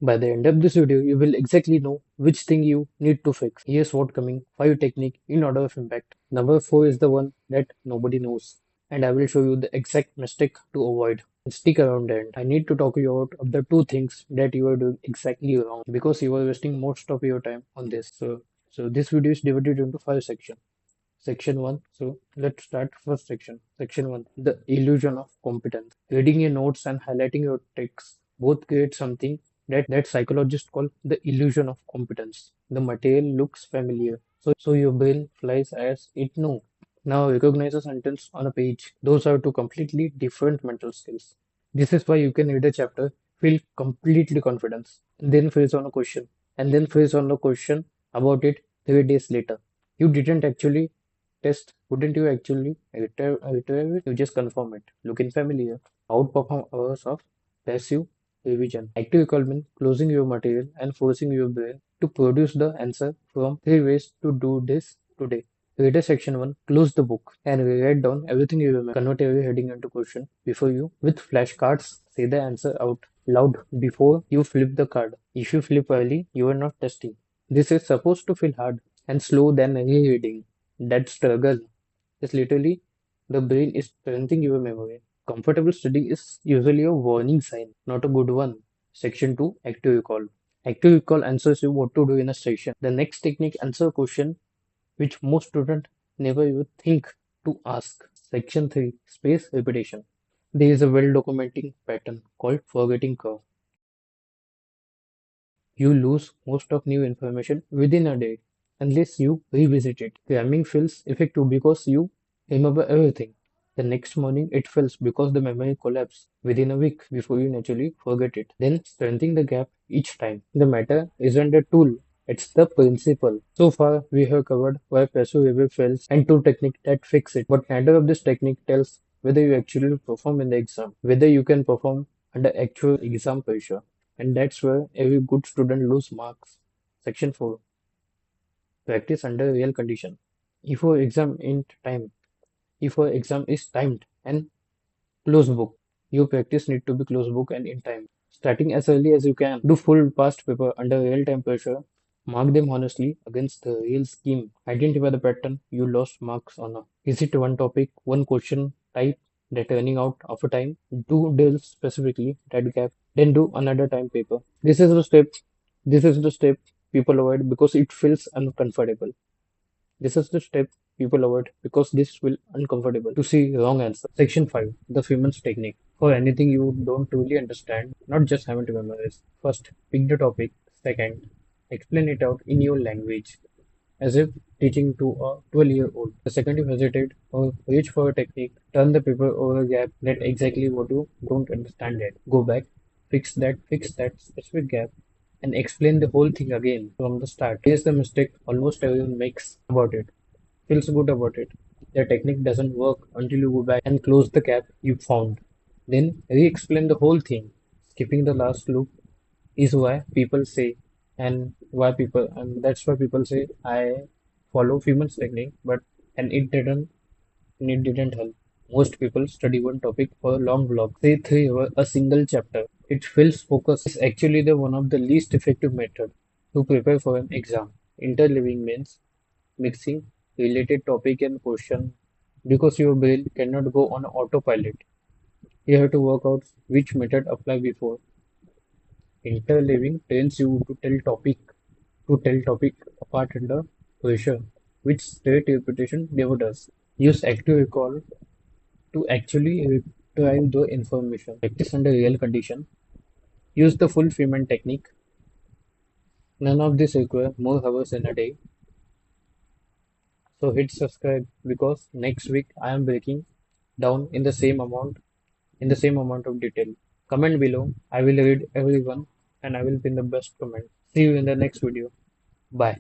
By the end of this video, you will exactly know which thing you need to fix. Here's what coming 5 technique in order of impact. Number 4 is the one that nobody knows, and I will show you the exact mistake to avoid. Stick around the end. I need to talk you out of the two things that you are doing exactly wrong because you are wasting most of your time on this. So this video is divided into 5 sections. Section 1. So let's start first section. Section 1. The illusion of competence. Reading your notes and highlighting your text both create something that psychologists call the illusion of competence. The material looks familiar, so your brain flies as it knows. Now recognize a sentence on a page. Those are two completely different mental skills. This is why you can read a chapter, feel completely confident, then freeze on a question, and then freeze on a question about it 3 days later. You didn't actually test, wouldn't you actually retrieve it? You just confirm it. Looking familiar. Outperform hours of passive revision. Active recall means closing your material and forcing your brain to produce the answer from 3 ways to do this today. Read a section 1, close the book, and write down everything you remember. Convert every heading into question before you, with flashcards, say the answer out loud before you flip the card. If you flip early, you are not testing. This is supposed to feel hard and slow than any reading. That struggle is literally the brain is strengthening your memory. Comfortable studying is usually a warning sign, not a good one. Section 2, active recall. Active recall answers you what to do in a session. The next technique answer a question which most students never even think to ask. Section 3, space repetition. There is a well documented pattern called forgetting curve. You lose most of new information within a day unless you revisit it. Cramming feels effective because you remember everything. The next morning it fails because the memory collapses within a week before you naturally forget it. Then strengthening the gap each time. The matter isn't the tool, it's the principle. So far we have covered why passive review fails and two techniques that fix it. But neither of this technique tells whether you actually perform in the exam, whether you can perform under actual exam pressure. And that's where every good student lose marks. Section 4. Practice under real condition. If your exam in time, if your exam is timed and close book, your practice need to be close book and in time. Starting as early as you can. Do full past paper under real time pressure. Mark them honestly against the real scheme. Identify the pattern you lost marks on. Is it one topic, one question type that running out of a time? Do deal specifically that gap. Then do another time paper. This is the step people avoid because it feels uncomfortable. This is the step people avoid because this will uncomfortable to see wrong answer. Section 5. The Feynman's technique. For anything you don't truly understand, not just haven't memorized. First, pick the topic. Second, explain it out in your language, as if teaching to a 12-year-old. The second you hesitate or reach for a technique, turn the paper over a gap, let exactly what you don't understand yet. Go back, fix that specific gap, and explain the whole thing again from the start. Here's the mistake almost everyone makes about it. Feels good about it. The technique doesn't work until you go back and close the gap you found. Then re-explain the whole thing. Skipping the last loop is why people say and that's why people say I follow Feynman's technique, but and it didn't help. Most people study one topic for a long block, say 3 hours, a single chapter. It feels focus is actually the one of the least effective method to prepare for an exam. Interleaving means mixing related topic and question because your brain cannot go on autopilot. You have to work out which method apply before. Interleaving trains you to tell topic apart under pressure, which straight repetition never does. Use active recall to actually retrieve the information. Practice under real condition. Use the full Feynman technique. None of this require more hours in a day. So hit subscribe because next week I am breaking down in the same amount of detail. Comment below. I will read everyone and I will pin the best comment. See you in the next video. Bye.